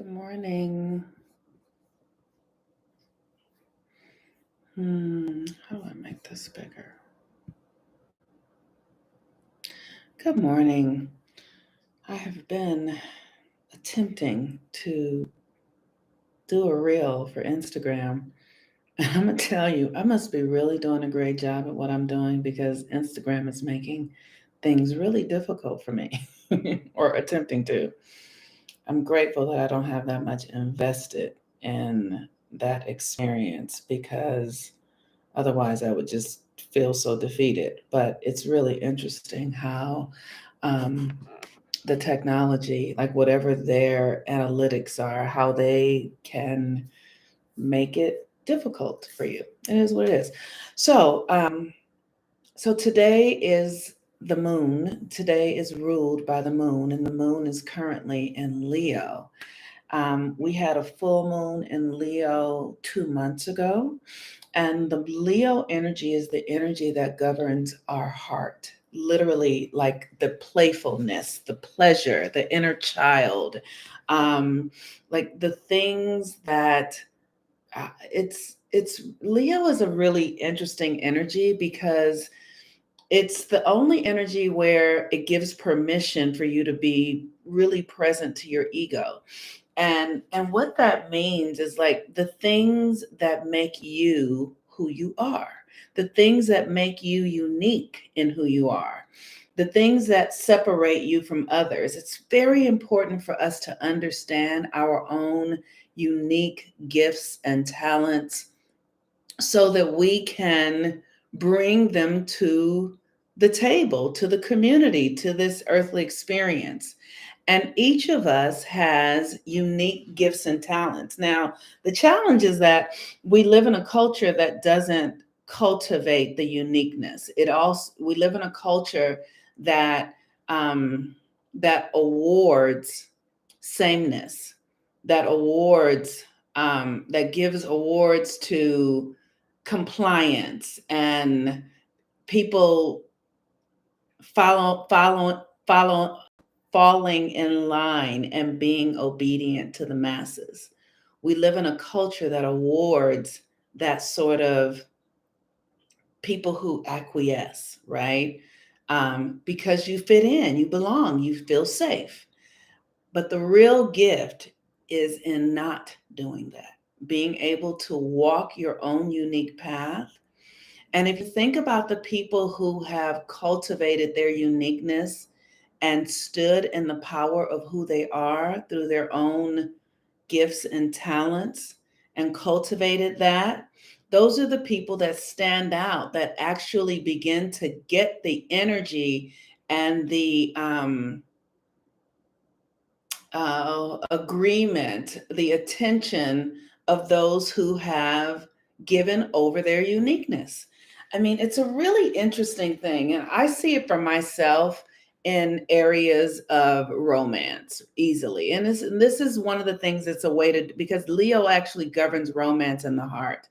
Good morning. How do I make this bigger? Good morning. I have been attempting to do a reel for Instagram. And I'm going to tell you, I must be really doing a great job at what I'm doing because Instagram is making things really difficult for me or attempting to. I'm grateful that I don't have that much invested in that experience because otherwise, I would just feel so defeated. But it's really interesting how um, the technology, like whatever their analytics are, how they can make it difficult for you. It is what it is. So, so today is the moon. Today is ruled by the moon, and the moon is currently in Leo. We had a full moon in Leo 2 months ago. And the Leo energy is the energy that governs our heart, literally, like the playfulness, the pleasure, the inner child, um, like the things that it's Leo is a really interesting energy because it's the only energy where it gives permission for you to be really present to your ego. And what that means is like the things that make you who you are, the things that make you unique in who you are, the things that separate you from others. It's very important for us to understand our own unique gifts and talents so that we can bring them to the table, to the community, to this earthly experience. And each of us has unique gifts and talents. Now, the challenge is that we live in a culture that doesn't cultivate the uniqueness. It also we live in a culture that um, that awards sameness, that gives awards to compliance and people follow falling in line and being obedient to the masses. We live in a culture that awards that sort of people who acquiesce, right? Because you fit in, you belong, you feel safe. But the real gift is in not doing that, being able to walk your own unique path. And if you think about the people who have cultivated their uniqueness and stood in the power of who they are through their own gifts and talents and cultivated that, those are the people that stand out, that actually begin to get the energy and the agreement, the attention of those who have given over their uniqueness. I mean, it's a really interesting thing. And I see it for myself in areas of romance easily. And this is one of the things that's a way to, because Leo actually governs romance in the heart.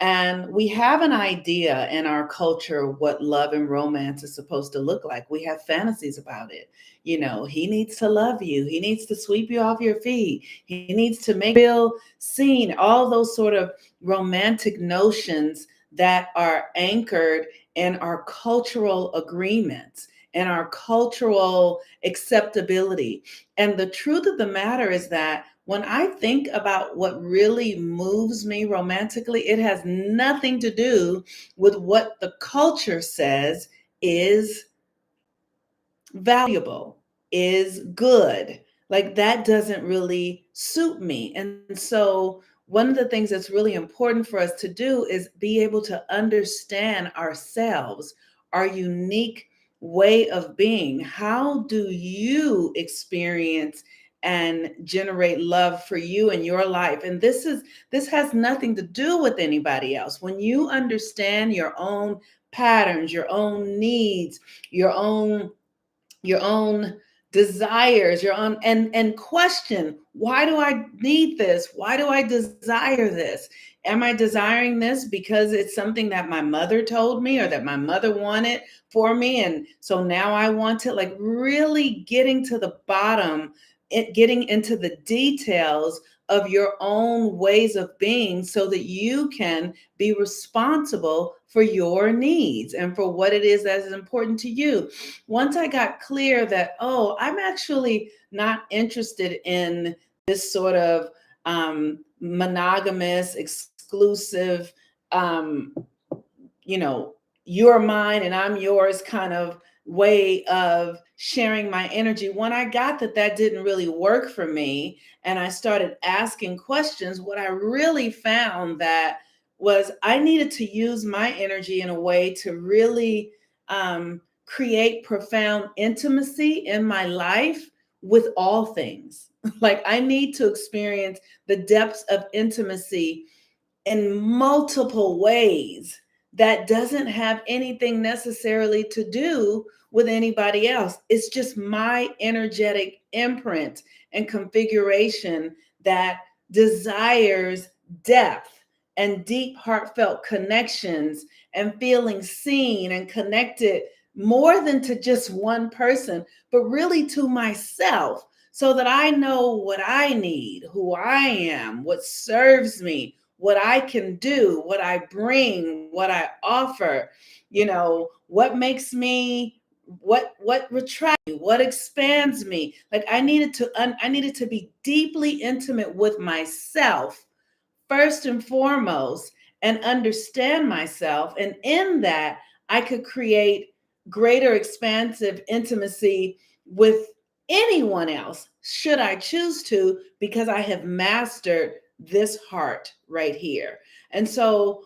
And we have an idea in our culture what love and romance is supposed to look like. We have fantasies about it. You know, he needs to love you. He needs to sweep you off your feet. He needs to make you feel seen. All those sort of romantic notions that are anchored in our cultural agreements and our cultural acceptability. And the truth of the matter is that when I think about what really moves me romantically, it has nothing to do with what the culture says is valuable, is good. Like that doesn't really suit me. And so, one of the things that's really important for us to do is be able to understand ourselves, our unique way of being. How do you experience and generate love for you in your life? And this has nothing to do with anybody else. When you understand your own patterns, your own needs, your own desires, your own and question, why do I need this? Why do I desire this? Am I desiring this because it's something that my mother told me or that my mother wanted for me, and so now I want it? Like really getting to the bottom getting into the details of your own ways of being so that you can be responsible for your needs and for what it is that is important to you. Once I got clear that, oh, I'm actually not interested in this sort of monogamous, exclusive, um, you're mine and I'm yours kind of way of sharing my energy. When I got that that didn't really work for me and I started asking questions, what I really found that was I needed to use my energy in a way to really create profound intimacy in my life with all things. Like I need to experience the depths of intimacy in multiple ways that doesn't have anything necessarily to do with anybody else. It's just my energetic imprint and configuration that desires depth and deep, heartfelt connections and feeling seen and connected more than to just one person, but really to myself, so that I know what I need, who I am, what serves me, what I can do, what I bring, what I offer, what makes me, what retracts me, what expands me. Like I needed to be deeply intimate with myself first and foremost and understand myself. And in that, I could create greater expansive intimacy with anyone else, should I choose to, because I have mastered this heart right here. And so,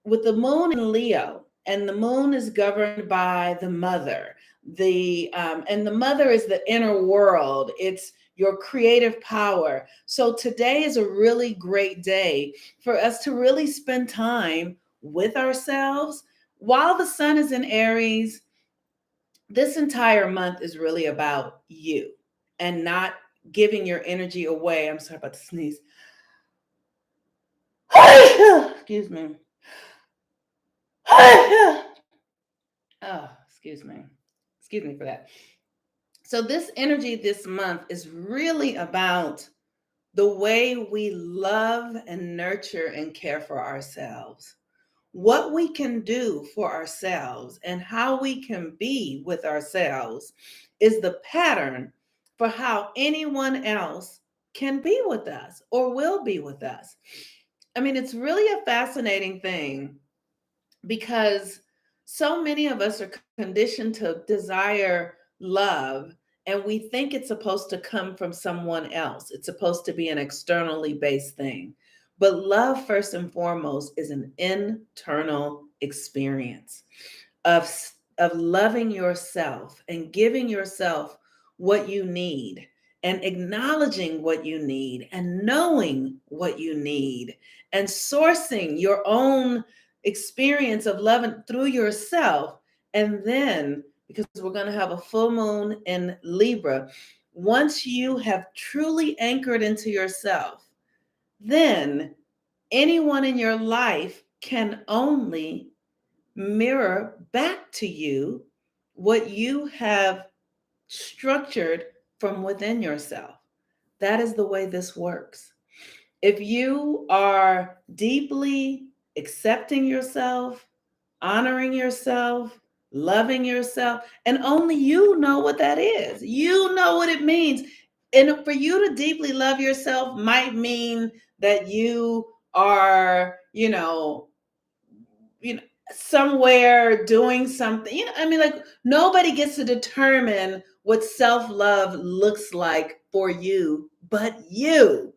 with the moon in Leo, and the moon is governed by the mother, and the mother is the inner world. It's your creative power. So today is a really great day for us to really spend time with ourselves. While the sun is in Aries, this entire month is really about you and not giving your energy away. I'm sorry about to sneeze. Excuse me. Oh, excuse me. Excuse me for that. So, this energy this month is really about the way we love and nurture and care for ourselves, what we can do for ourselves, and how we can be with ourselves is the pattern for how anyone else can be with us or will be with us. I mean, it's really a fascinating thing because so many of us are conditioned to desire love, and we think it's supposed to come from someone else. It's supposed to be an externally based thing. But love, first and foremost, is an internal experience of, of loving yourself and giving yourself what you need and acknowledging what you need and knowing what you need and sourcing your own experience of loving through yourself. And then, because we're going to have a full moon in Libra, once you have truly anchored into yourself, then anyone in your life can only mirror back to you what you have structured from within yourself. That is the way this works. If you are deeply accepting yourself, honoring yourself, loving yourself, and only you know what that is. You know what it means. And for you to deeply love yourself might mean that you are, you know, somewhere doing something. I mean, like nobody gets to determine what self-love looks like for you, but you.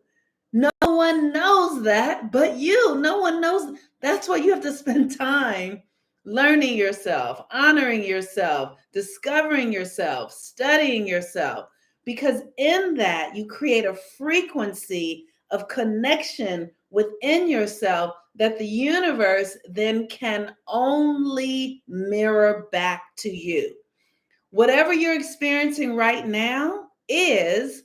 No one knows that but you. No one knows. That's why you have to spend time learning yourself, honoring yourself, discovering yourself, studying yourself. Because in that, you create a frequency of connection within yourself that the universe then can only mirror back to you. Whatever you're experiencing right now is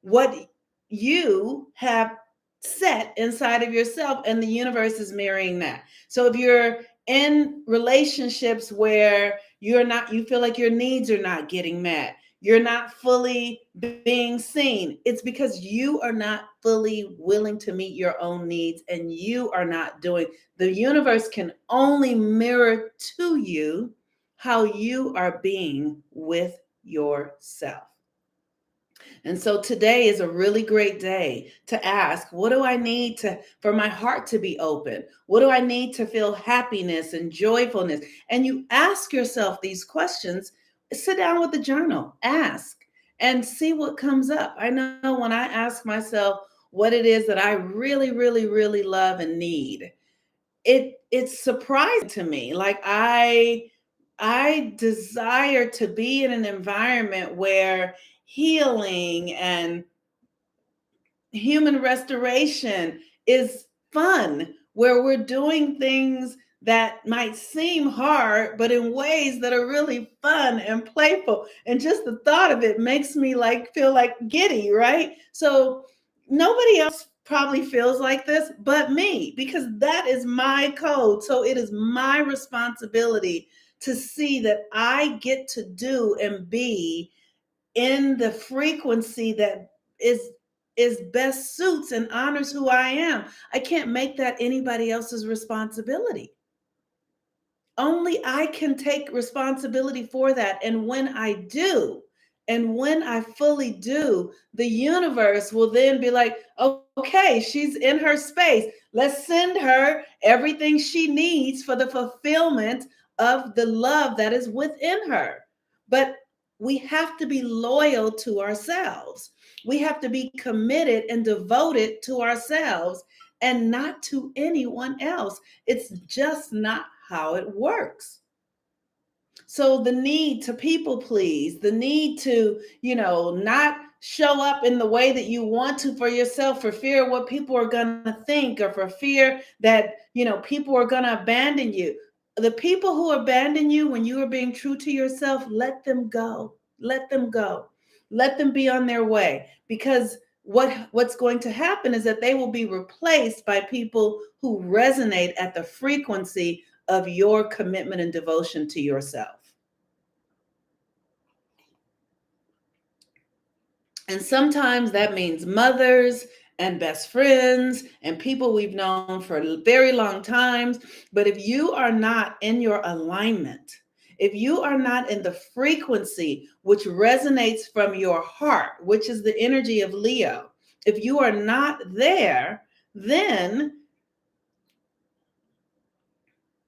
what you have set inside of yourself, and the universe is mirroring that. So if you're in relationships where you feel like your needs are not getting met, you're not fully being seen. It's because you are not fully willing to meet your own needs, and you are not doing. The universe can only mirror to you how you are being with yourself. And so today is a really great day to ask, what do I need to for my heart to be open? What do I need to feel happiness and joyfulness? And you ask yourself these questions, sit down with the journal, ask and see what comes up. I know when I ask myself what it is that I really, really, really love and need, it's surprising to me. Like I desire to be in an environment where healing and human restoration is fun, where we're doing things that might seem hard, but in ways that are really fun and playful. And just the thought of it makes me like feel like giddy, right? So nobody else probably feels like this but me, because that is my code. So it is my responsibility to see that I get to do and be in the frequency that is best suits and honors who I am. I can't make that anybody else's responsibility. Only I can take responsibility for that. And when I do, and when I fully do, the universe will then be like, okay, she's in her space. Let's send her everything she needs for the fulfillment of the love that is within her. But we have to be loyal to ourselves. We have to be committed and devoted to ourselves and not to anyone else. It's just not how it works. So the need to people please, the need to, not show up in the way that you want to for yourself for fear of what people are going to think, or for fear that, people are going to abandon you. The people who abandon you when you are being true to yourself, let them go. Let them go. Let them be on their way, because what's going to happen is that they will be replaced by people who resonate at the frequency of your commitment and devotion to yourself. And sometimes that means mothers and best friends and people we've known for very long times. But if you are not in your alignment, if you are not in the frequency which resonates from your heart, which is the energy of Leo, if you are not there, then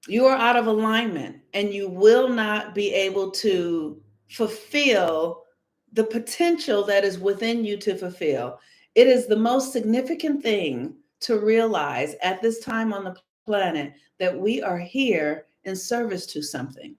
you are out of alignment, and you will not be able to fulfill the potential that is within you to fulfill. It is the most significant thing to realize at this time on the planet, that we are here in service to something.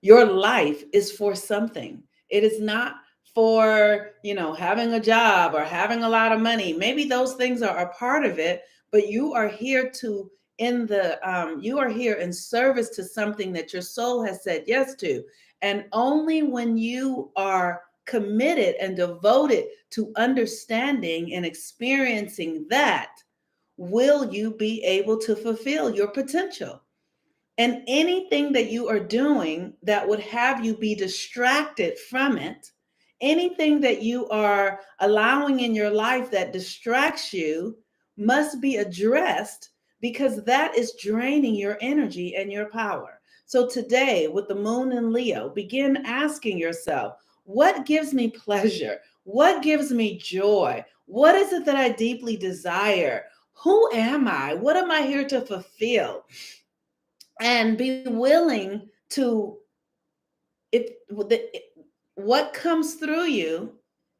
Your life is for something. It is not for, having a job or having a lot of money. Maybe those things are a part of it, but you are here to you are here in service to something that your soul has said yes to. And only when you are committed and devoted to understanding and experiencing that will you be able to fulfill your potential. And anything that you are doing that would have you be distracted from it, anything that you are allowing in your life that distracts you, must be addressed, because that is draining your energy and your power. So today, with the moon in Leo, begin asking yourself, what gives me pleasure? What gives me joy? What is it that I deeply desire? Who am I? What am I here to fulfill? And be willing to, if what comes through you,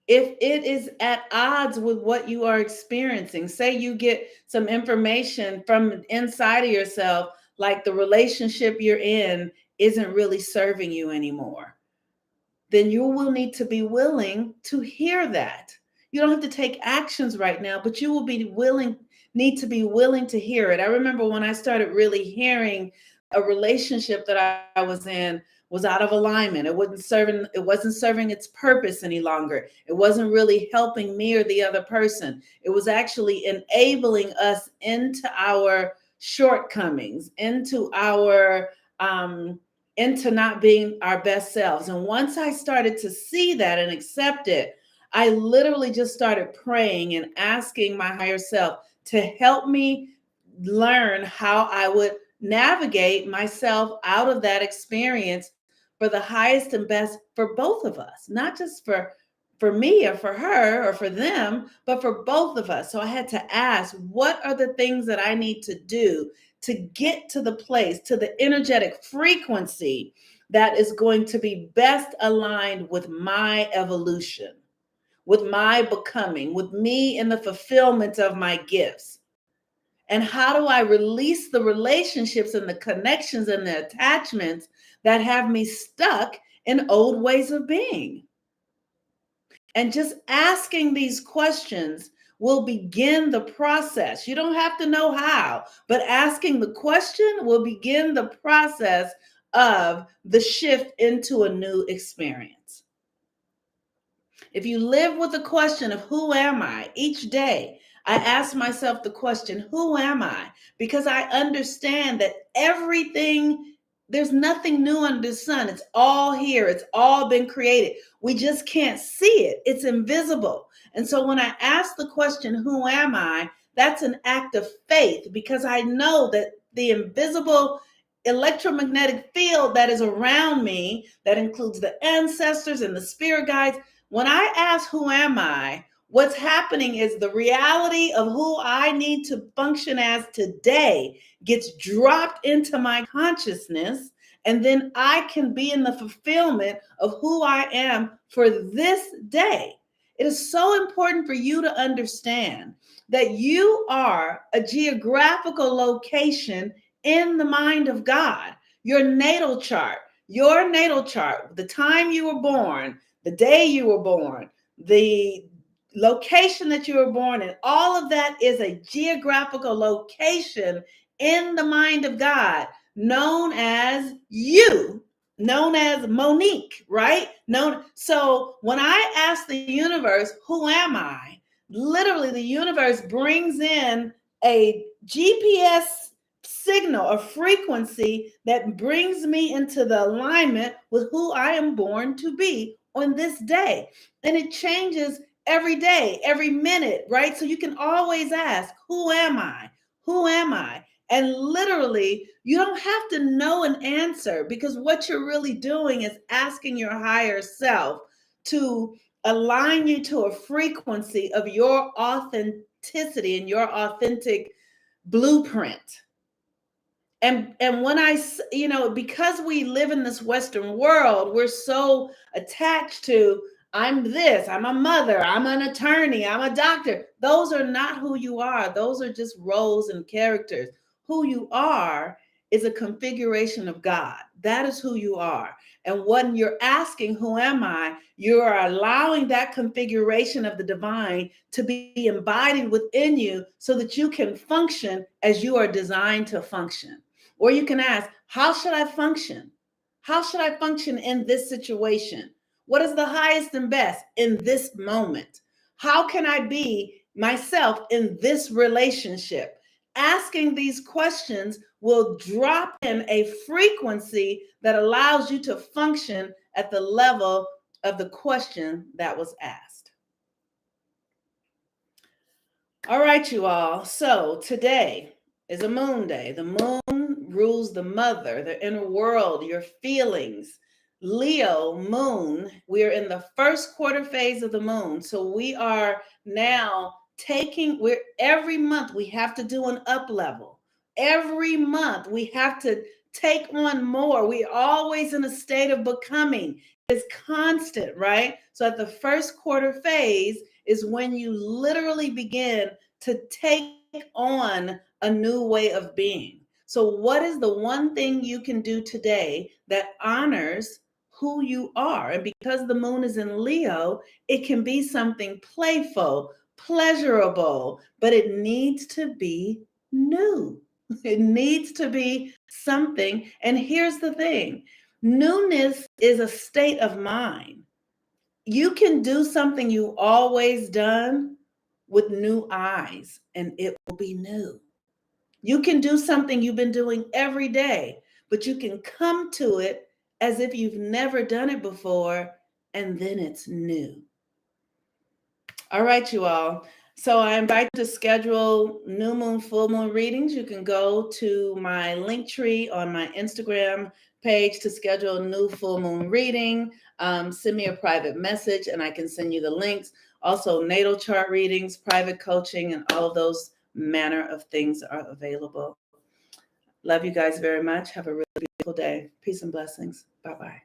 if it is at odds with what you are experiencing. Say you get some information from inside of yourself, like the relationship you're in isn't really serving you anymore, then you will need to be willing to hear that. You don't have to take actions right now, but you will need to be willing to hear it. I remember when I started really hearing a relationship that I was in was out of alignment. It wasn't serving its purpose any longer. It wasn't really helping me or the other person. It was actually enabling us into our shortcomings, into our into not being our best selves. And once I started to see that and accept it, I literally just started praying and asking my higher self to help me learn how I would navigate myself out of that experience for the highest and best for both of us, not just for me or for her or for them, but for both of us. So I had to ask, what are the things that I need to do to get to the place, to the energetic frequency that is going to be best aligned with my evolution, with my becoming, with me in the fulfillment of my gifts? And how do I release the relationships and the connections and the attachments that have me stuck in old ways of being? And just asking these questions will begin the process. You don't have to know how, but asking the question will begin the process of the shift into a new experience. If you live with the question of who am I each day, I ask myself the question, who am I? Because I understand that everything, there's nothing new under the sun. It's all here. It's all been created. We just can't see it. It's invisible. And so when I ask the question, who am I? That's an act of faith because I know that the invisible electromagnetic field that is around me, that includes the ancestors and the spirit guides. When I ask, who am I? What's happening is the reality of who I need to function as today gets dropped into my consciousness. And then I can be in the fulfillment of who I am for this day. It is so important for you to understand that you are a geographical location in the mind of God. Your natal chart, the time you were born, the day you were born, the location that you were born in, all of that is a geographical location in the mind of God, known as you, known as Monique, right? So when I ask the universe, who am I? Literally, the universe brings in a GPS signal, a frequency that brings me into the alignment with who I am born to be on this day. And it changes every day, every minute, right? So you can always ask, who am I? Who am I? And literally, you don't have to know an answer because what you're really doing is asking your higher self to align you to a frequency of your authenticity and your authentic blueprint. And when because we live in this Western world, we're so attached to, I'm this, I'm a mother, I'm an attorney, I'm a doctor. Those are not who you are. Those are just roles and characters. Who you are is a configuration of God. That is who you are. And when you're asking, who am I? You are allowing that configuration of the divine to be embodied within you so that you can function as you are designed to function. Or you can ask, how should I function? How should I function in this situation? What is the highest and best in this moment? How can I be myself in this relationship? Asking these questions will drop in a frequency that allows you to function at the level of the question that was asked. All right, you all. So today is a moon day. The moon rules the mother, the inner world, your feelings. Leo moon, we're in the first quarter phase of the moon. So we are now every month we have to do an up level. Every month we have to take on more. We're always in a state of becoming. It's constant, right? So at the first quarter phase is when you literally begin to take on a new way of being. So what is the one thing you can do today that honors who you are? And because the moon is in Leo, it can be something playful, pleasurable, but it needs to be new. It needs to be something. And here's the thing, newness is a state of mind. You can do something you always done with new eyes and it will be new. You can do something you've been doing every day, but you can come to it as if you've never done it before, and then it's new. All right, you all. So I invite you to schedule new moon, full moon readings. You can go to my link tree on my Instagram page to schedule a new full moon reading. Send me a private message and I can send you the links. Also, natal chart readings, private coaching, and all of those manner of things are available. Love you guys very much. Have a really beautiful day. Peace and blessings. Bye-bye.